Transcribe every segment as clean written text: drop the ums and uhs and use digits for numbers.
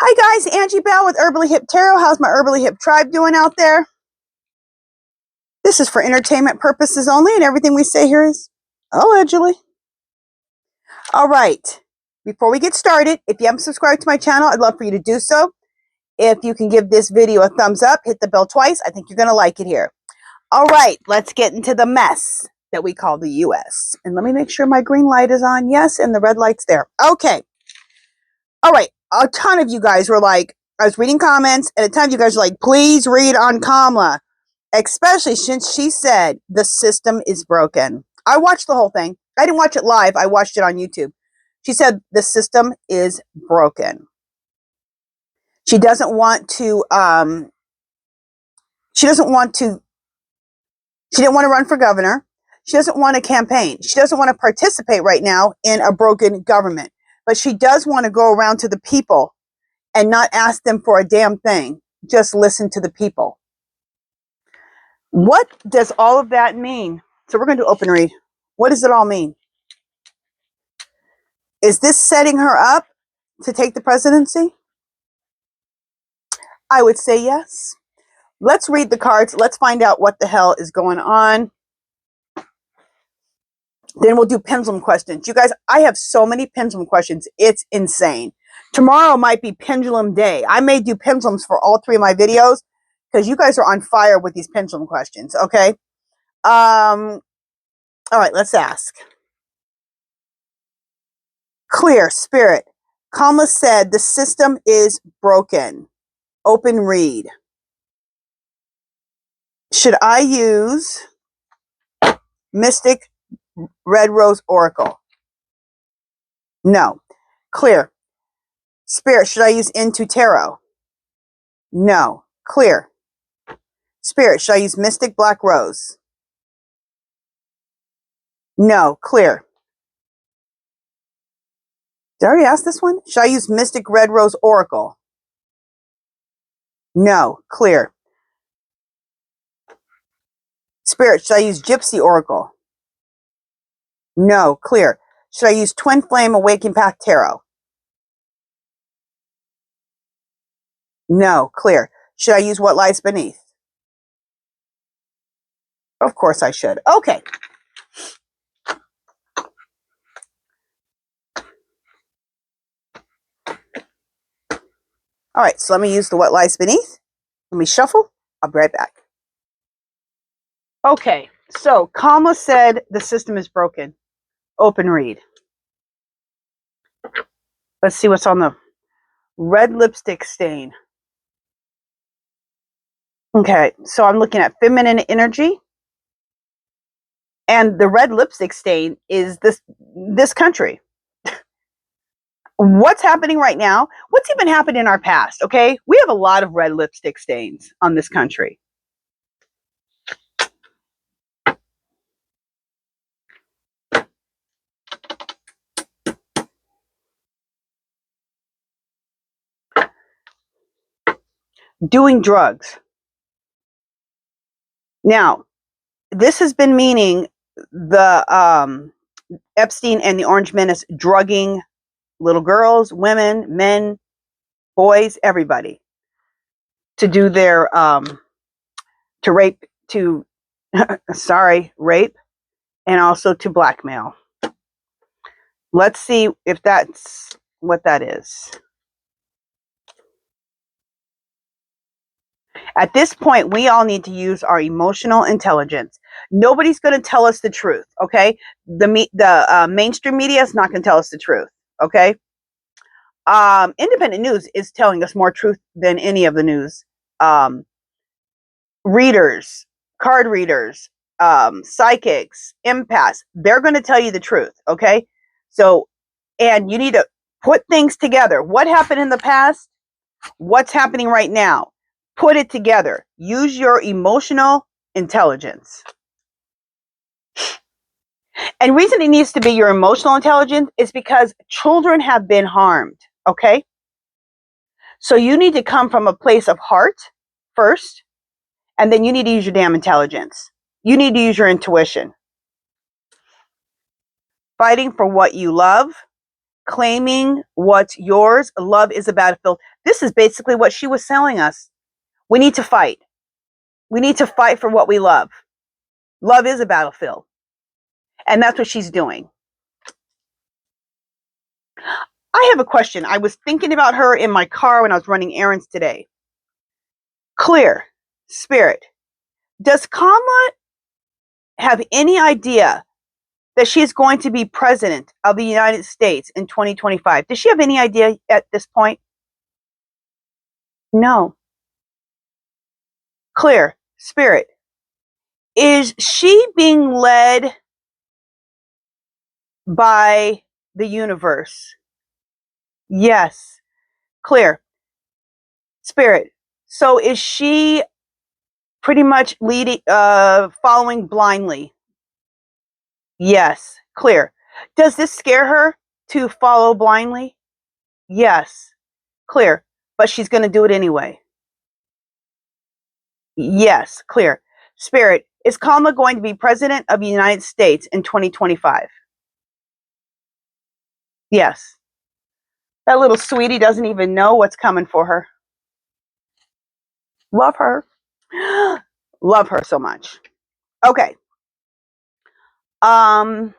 Hi guys, Angie Bell with HerballyHipTarot. How's my Herbally Hip tribe doing out there? This is for entertainment purposes only, and everything we say here is allegedly. All right, before we get started, if you haven't subscribed to my channel, I'd love for you to do so. If you can give this video a thumbs up, hit the bell twice. I think you're going to like it here. All right, let's get into the mess that we call the U.S. And let me make sure my green light is on. Yes, and the red light's there. Okay. All right, a ton of you guys were like, I was reading comments, and a ton of you guys were like, please read on Kamala, especially since she said the system is broken. I watched the whole thing. I didn't watch it live. I watched it on YouTube. She said the system is broken. She doesn't want to, she didn't want to run for governor. She doesn't want to campaign. She doesn't want to participate right now in a broken government. But she does want to go around to the people and not ask them for a damn thing. Just listen to the people. What does all of that mean? So we're going to open read. What does it all mean? Is this setting her up to take the presidency? I would say yes. Let's read the cards. Let's find out what the hell is going on. Then we'll do pendulum questions. You guys, I have so many pendulum questions. It's insane. Tomorrow might be pendulum day. I may do pendulums for all three of my videos because you guys are on fire with these pendulum questions. Okay. All right, let's ask. Clear, spirit. Kamala said the system is broken. Open read. Should I use Mystic Red Rose Oracle? No. Clear. Spirit, should I use Into Tarot? No. Clear. Spirit, should I use Mystic Black Rose? No. Clear. Did I already ask this one? Should I use Mystic Red Rose Oracle? No. Clear. Spirit, should I use Gypsy Oracle? No. Clear. Should I use Twin Flame Awakening Path Tarot? No. Clear. Should I use What Lies Beneath? Of course I should. Okay. All right, so let me use the What Lies Beneath. Let me shuffle. I'll be right back. Okay, so Kamala said the system is broken. Open read. Let's see what's on the red lipstick stain. Okay, so I'm looking at feminine energy. And the red lipstick stain is this country. What's happening right now? What's even happened in our past? Okay, we have a lot of red lipstick stains on this country. Doing drugs. Now, this has been meaning the Epstein and the Orange Menace drugging little girls, women, men, boys, everybody to do their to rape, to rape, and also to blackmail. Let's see if that's what that is. At this point, we all need to use our emotional intelligence. Nobody's going to tell us the truth, okay? The mainstream media is not going to tell us the truth, okay? Independent news is telling us more truth than any of the news. Readers, card readers, psychics, empaths, they're going to tell you the truth, okay? So, and you need to put things together. What happened in the past? What's happening right now? Put it together. Use your emotional intelligence. And reason it needs to be your emotional intelligence is because children have been harmed, okay? So you need to come from a place of heart first, and then you need to use your damn intelligence. You need to use your intuition. Fighting for what you love claiming what's yours. Love is a battlefield. This is basically what she was telling us. We need to fight. We need to fight for what we love. Love is a battlefield. And that's what she's doing. I have a question. I was thinking about her in my car when I was running errands today. Clear, Spirit. Does Kamala have any idea that she's going to be president of the United States in 2025? Does she have any idea at this point? No. Clear, Spirit. Is she being led by the universe? Yes. Clear, Spirit. So is she pretty much following blindly? Yes. Clear. Does this scare her to follow blindly? Yes. Clear. But she's going to do it anyway. Yes. Clear. Spirit, is Kamala going to be president of the United States in 2025? Yes. That little sweetie doesn't even know what's coming for her. Love her. Love her so much. Okay. I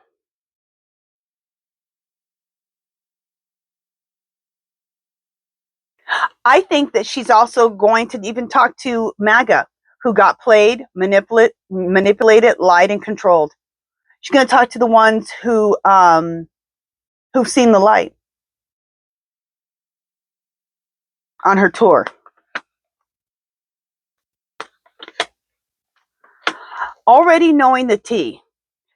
think that she's also going to even talk to MAGA, who got played, manipulated, lied, and controlled. She's going to talk to the ones who've seen the light on her tour. Already knowing the tea.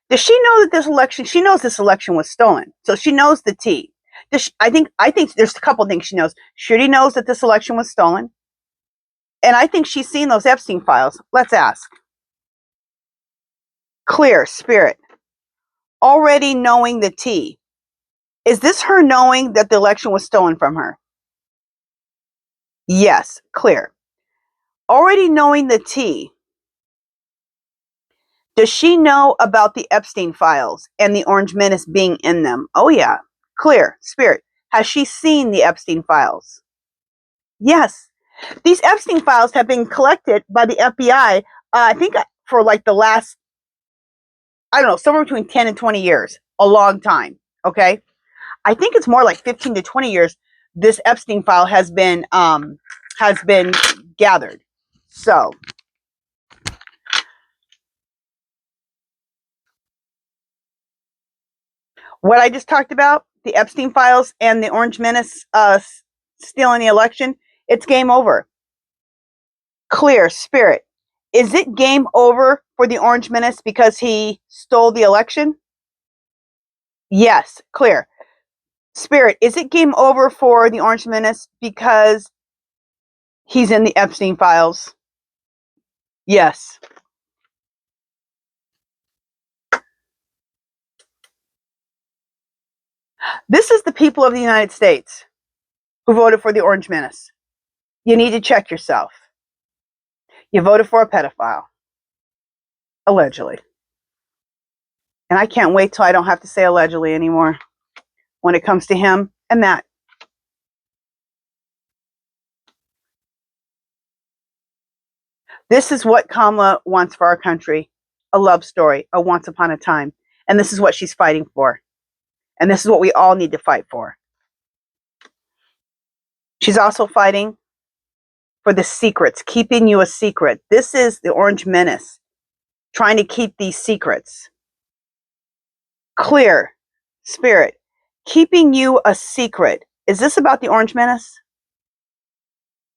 Does she know that this election? She knows this election was stolen, so she knows the tea. I think there's a couple things she knows. She already knows that this election was stolen, and I think she's seen those Epstein files. Let's ask. Clear, Spirit. Already knowing the tea. Is this her knowing that the election was stolen from her? Yes, clear. Already knowing the tea. Does she know about the Epstein files and the Orange Menace being in them? Oh, yeah. Clear. Spirit. Has she seen the Epstein files? Yes. These Epstein files have been collected by the FBI, I think for like the last, I don't know, somewhere between 10 and 20 years. A long time. Okay. I think it's more like 15 to 20 years this Epstein file has been gathered. So what I just talked about, the Epstein files and the Orange Menace stealing the election, it's game over. Clear, Spirit. Is it game over for the Orange Menace because he stole the election? Yes, clear. Spirit, is it game over for the Orange Menace because he's in the Epstein files? Yes. This is the people of the United States who voted for the Orange Menace. You need to check yourself. You voted for a pedophile. Allegedly. And I can't wait till I don't have to say allegedly anymore when it comes to him and that. This is what Kamala wants for our country. A love story, a once upon a time. And this is what she's fighting for. And this is what we all need to fight for. She's also fighting for the secrets, keeping you a secret. This is the Orange Menace, trying to keep these secrets. Clear, Spirit, keeping you a secret. Is this about the Orange Menace?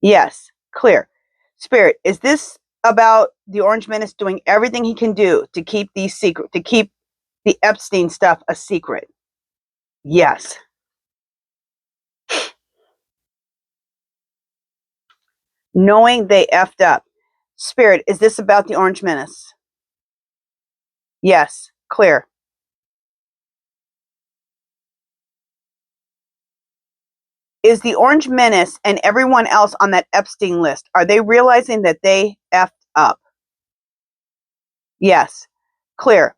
Yes, clear. Spirit, is this about the Orange Menace doing everything he can do to keep these secret, to keep the Epstein stuff a secret? Yes. Knowing they effed up. Spirit, is this about the Orange Menace? Yes, clear. Is the Orange Menace and everyone else on that Epstein list, are they realizing that they effed up? Yes, clear.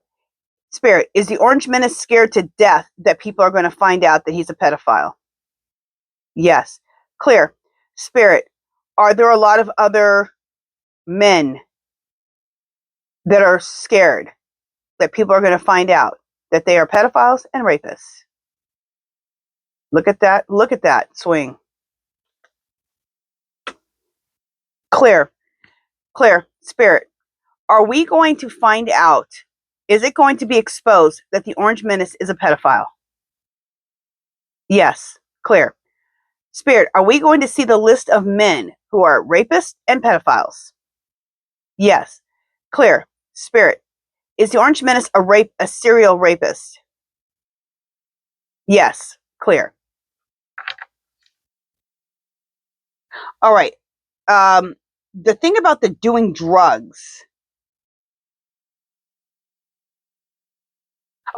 Spirit, is the orange menace scared to death that people are going to find out that he's a pedophile? Yes. Clear. Spirit, are there a lot of other men that are scared that people are going to find out that they are pedophiles and rapists? Look at that. Look at that swing. Clear. Clear. Spirit, are we going to find out? Is it going to be exposed that the orange menace is a pedophile? Yes. Clear. Spirit, are we going to see the list of men who are rapists and pedophiles? Yes. Clear. Spirit, is the orange menace a serial rapist? Yes. Clear. All right. The thing about the doing drugs.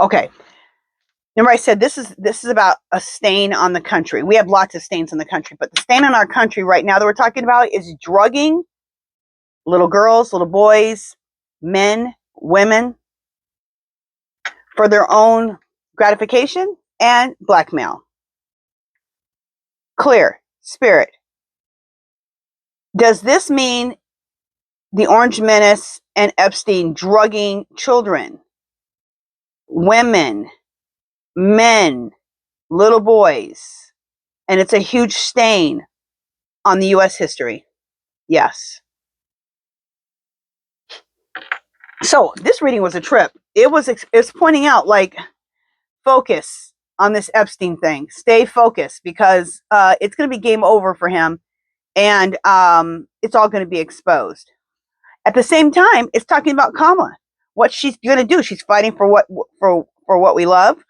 Okay. Remember I said this is about a stain on the country. We have lots of stains on the country, but the stain on our country right now that we're talking about is drugging little girls, little boys, men, women for their own gratification and blackmail. Clear. Spirit, does this mean the orange menace and Epstein drugging children, women, men, little boys, and it's a huge stain on the U.S. history? Yes. So this reading was a trip. It's pointing out, like, focus on this Epstein thing. Stay focused, because it's going to be game over for him, and it's all going to be exposed. At the same time, it's talking about Kamala. What she's going to do? She's fighting for what we love.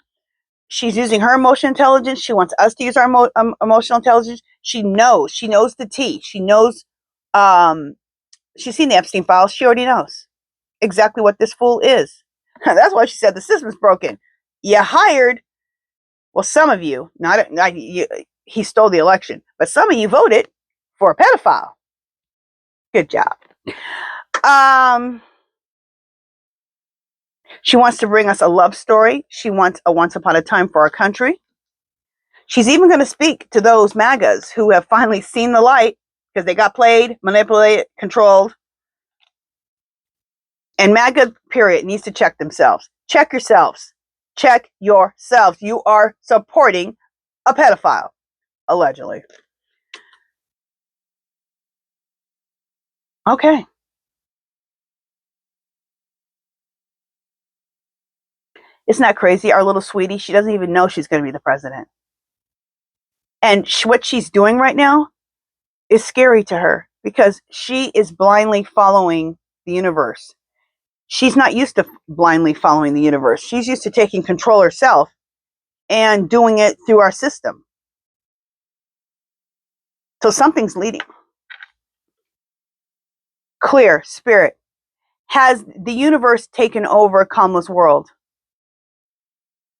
She's using her emotional intelligence. She wants us to use our emotional intelligence. She knows the tea. She knows. She's seen the Epstein files. She already knows exactly what this fool is. That's why she said the system's broken. You hired, well, some of you, not you, he stole the election, but some of you voted for a pedophile. Good job. She wants to bring us a love story. She wants a once upon a time for our country. She's even going to speak to those MAGAs who have finally seen the light, because they got played, manipulated, controlled. And MAGA, period, needs to check themselves. Check yourselves. Check yourselves. You are supporting a pedophile, allegedly. Okay. Isn't that crazy? Our little sweetie, she doesn't even know she's going to be the president. And what she's doing right now is scary to her, because she is blindly following the universe. She's not used to blindly following the universe. She's used to taking control herself and doing it through our system. So something's leading. Clear. Spirit, has the universe taken over Kamala's world?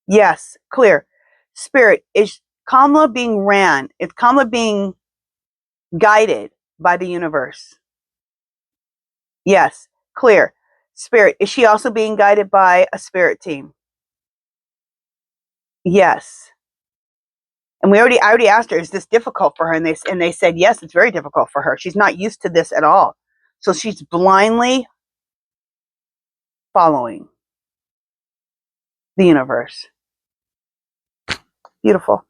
Yes. Clear. Spirit, is Kamala being ran? Is Kamala being guided by the universe? Yes. Clear. Spirit, is she also being guided by a spirit team? Yes. And I already asked her, is this difficult for her? And they said, yes, it's very difficult for her. She's not used to this at all. So she's blindly following the universe. Beautiful.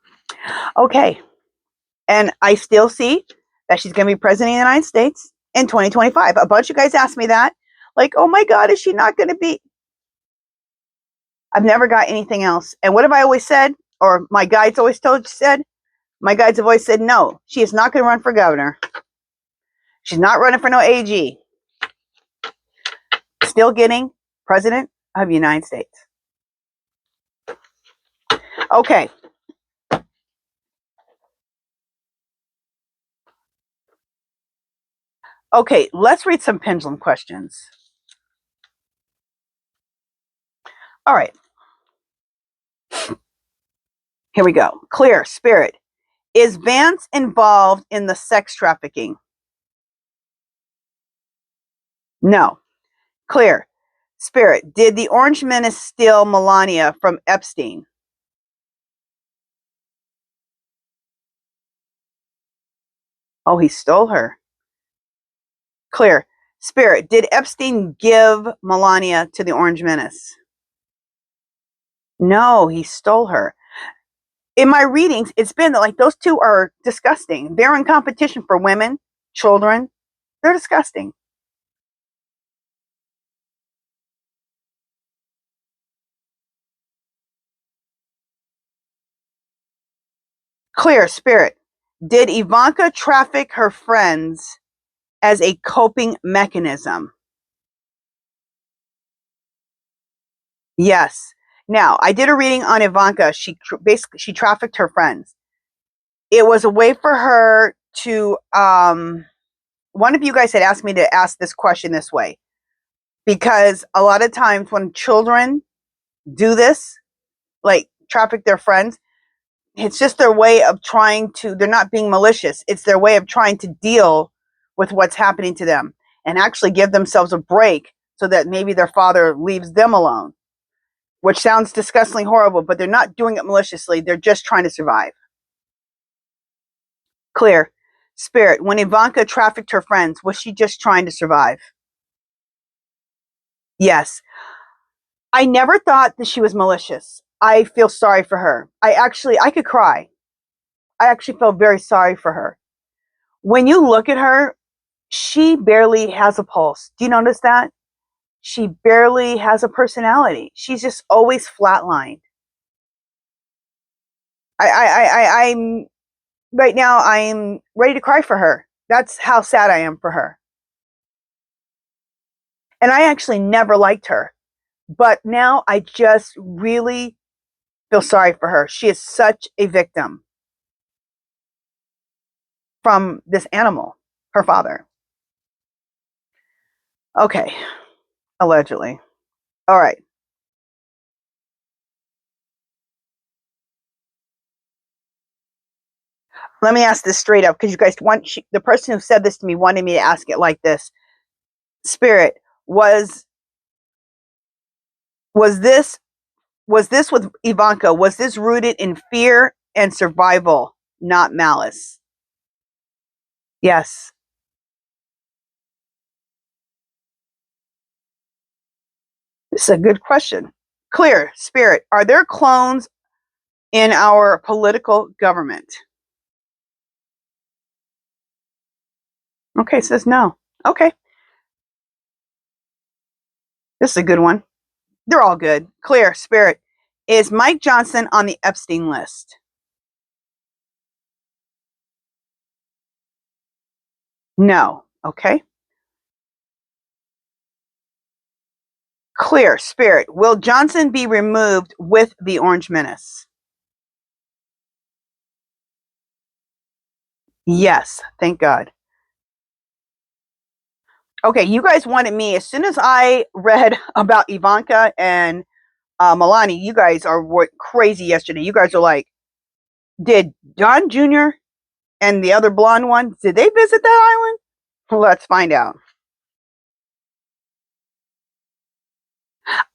Okay. And I still see that she's going to be president of the United States in 2025. A bunch of guys asked me that. Like, oh my God, is she not going to be? I've never got anything else. And what have I always said? Or my guides always said? My guides have always said, no, she is not going to run for governor. She's not running for no AG. Still getting president of the United States. Okay. Okay, let's read some pendulum questions. All right. Here we go. Clear. Spirit, is Vance involved in the sex trafficking? No. Clear. Spirit, did the Orange Menace steal Melania from Epstein? Oh, he stole her. Clear. Spirit, did Epstein give Melania to the Orange Menace? No, he stole her. In my readings, it's been like those two are disgusting. They're in competition for women, children. They're disgusting. Clear. Spirit, did Ivanka traffic her friends as a coping mechanism? Yes. Now, I did a reading on Ivanka. She trafficked her friends. It was a way for her to one of you guys had asked me to ask this question this way, because a lot of times when children do this, like traffic their friends, it's just their way of trying to, they're not being malicious. It's their way of trying to deal with what's happening to them and actually give themselves a break so that maybe their father leaves them alone, which sounds disgustingly horrible, but they're not doing it maliciously. They're just trying to survive. Clear. Spirit, when Ivanka trafficked her friends, was she just trying to survive? Yes. I never thought that she was malicious. I feel sorry for her. I could cry. I actually felt very sorry for her. When you look at her, she barely has a pulse. Do you notice that? She barely has a personality. She's just always flatlined. I'm right now, I'm ready to cry for her. That's how sad I am for her. And I actually never liked her. But now I just really feel sorry for her. She is such a victim from this animal, her father. Okay, allegedly. All right. Let me ask this straight up because you guys the person who said this to me wanted me to ask it like this. Spirit, was this with Ivanka? Was this rooted in fear and survival, not malice? Yes. This is a good question. Clear. Spirit, are there clones in our political government? Okay, says no. Okay. This is a good one. They're all good. Clear. Spirit, is Mike Johnson on the Epstein list? No. Okay. Clear. Spirit, will Johnson be removed with the Orange Menace? Yes. Thank God. Okay, you guys wanted me, as soon as I read about Ivanka and Melania, you guys were crazy yesterday. You guys are like, did Don Jr. and the other blonde one, did they visit that island? Let's find out.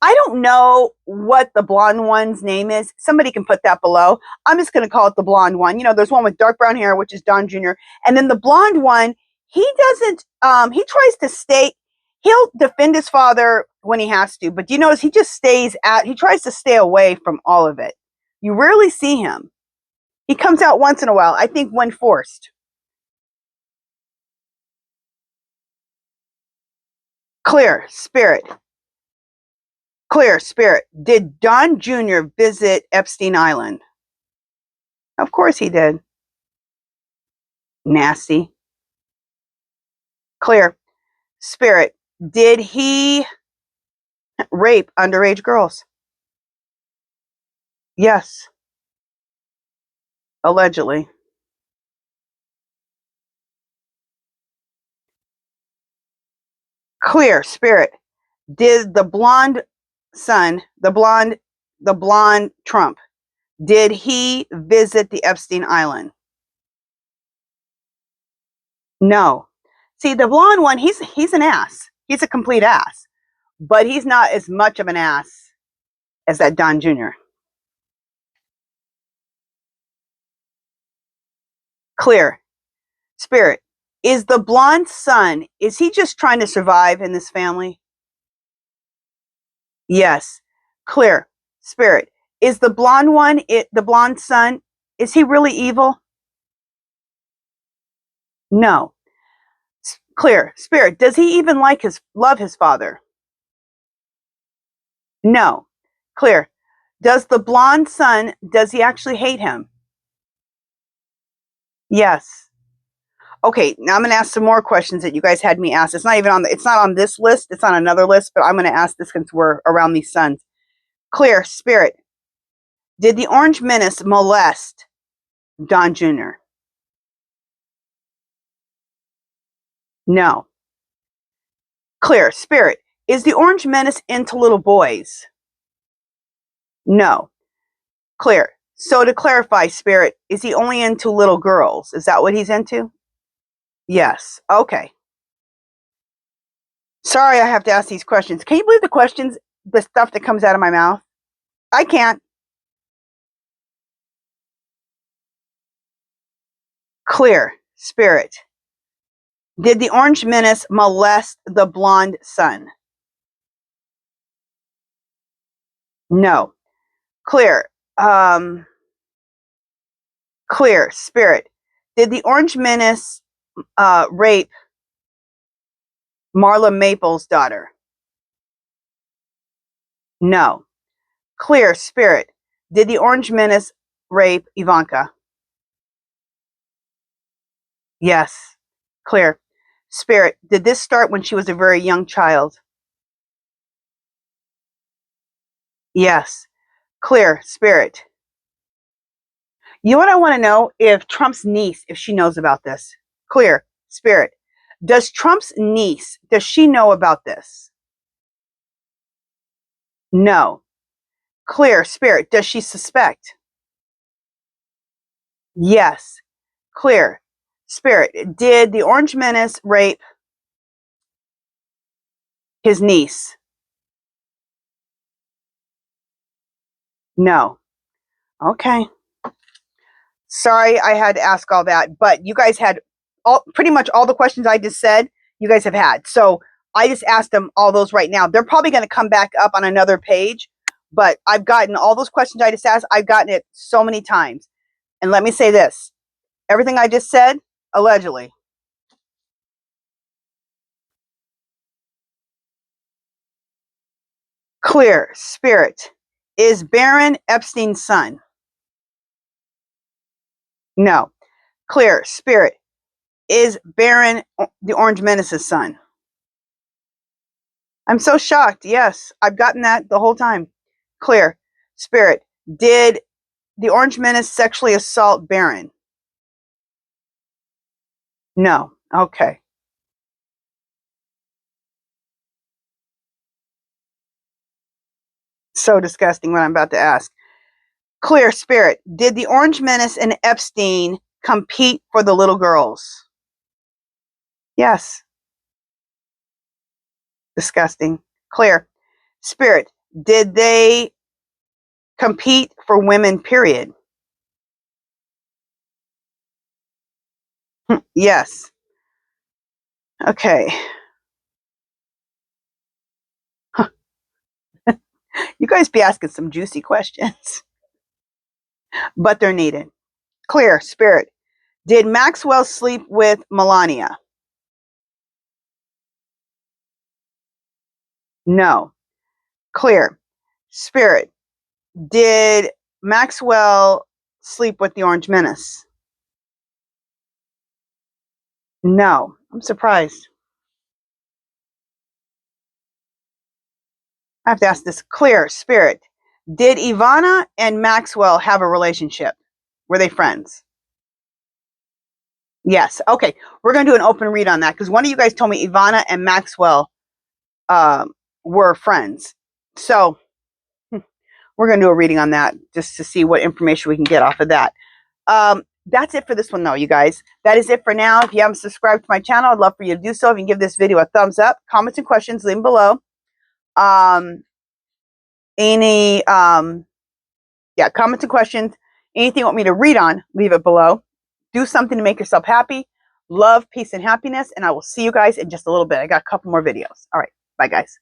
I don't know what the blonde one's name is. Somebody can put that below. I'm just going to call it the blonde one. You know, there's one with dark brown hair, which is Don Jr. And then the blonde one, he doesn't, he tries to stay, he'll defend his father when he has to. But do you notice he just he tries to stay away from all of it. You rarely see him. He comes out once in a while, I think when forced. Clear, Spirit. Clear, Spirit. Did Don Jr. visit Epstein Island? Of course he did. Nasty. Clear. Spirit. Did he rape underage girls? Yes. Allegedly. Clear. Spirit. Did the blonde son, the blonde Trump, did he visit the Epstein Island? No. See, the blonde one, he's an ass. He's a complete ass. but he's not as much of an ass as that Don Jr. Clear. Spirit, is the blonde son, is he just trying to survive in this family? Yes. Clear. Spirit, is the blonde one, the blonde son, is he really evil? No. Clear. Spirit, does he even love his father? No. Clear. Does the blonde son, does he actually hate him? Yes. Okay, now I'm going to ask some more questions that you guys had me ask. It's not even it's not on this list. It's on another list, but I'm going to ask this since we're around these sons. Clear. Spirit, did the Orange Menace molest Don Jr.? No. Clear. Spirit, is the Orange Menace into little boys? No. Clear. So to clarify, Spirit, is he only into little girls? Is that what he's into? Yes. Okay. Sorry I have to ask these questions. Can you believe the stuff that comes out of my mouth? I can't. Clear. Spirit, did the Orange Menace molest the blonde son? No. Clear. Clear. Spirit, did the Orange Menace rape Marla Maples' daughter? No. Clear. Spirit, did the Orange Menace rape Ivanka? Yes. Clear. Spirit, did this start when she was a very young child? Yes. Clear. Spirit, you know what I want to know? If Trump's niece, if she knows about this. Clear. Spirit, does Trump's niece, does she know about this? No. Clear. Spirit, does she suspect? Yes. Clear. Spirit, did the Orange Menace rape his niece? No. Okay. Sorry I had to ask all that, but you guys had pretty much all the questions I just said, you guys have had. So I just asked them all those right now. They're probably going to come back up on another page, but I've gotten all those questions I just asked. I've gotten it so many times. And let me say this, everything I just said, allegedly. Clear. Spirit, is Baron Epstein's son? No. Clear. Spirit, is Baron the Orange Menace's son? I'm so shocked. Yes, I've gotten that the whole time. Clear. Spirit, did the Orange Menace sexually assault Baron? No. Okay. So disgusting what I'm about to ask. Clear. Spirit, did the Orange Menace and Epstein compete for the little girls? Yes. Disgusting. Clear. Spirit, did they compete for women, period? Yes. Okay. You guys be asking some juicy questions, but they're needed. Clear. Spirit, did Maxwell sleep with Melania? No. Clear. Spirit, did Maxwell sleep with the Orange Menace? No. I'm surprised. I have to ask this. Clear. Spirit, did Ivana and Maxwell have a relationship? Were they friends? Yes. Okay. We're going to do an open read on that because one of you guys told me Ivana and Maxwell were friends. So we're going to do a reading on that just to see what information we can get off of that. That's it for this one, though, you guys. That is it for now. If you haven't subscribed to my channel, I'd love for you to do so. If you can give this video a thumbs up, comments and questions, leave them below. Any comments and questions, anything you want me to read on, leave it below. Do something to make yourself happy. Love, peace, and happiness, and I will see you guys in just a little bit. I got a couple more videos. All right, bye guys.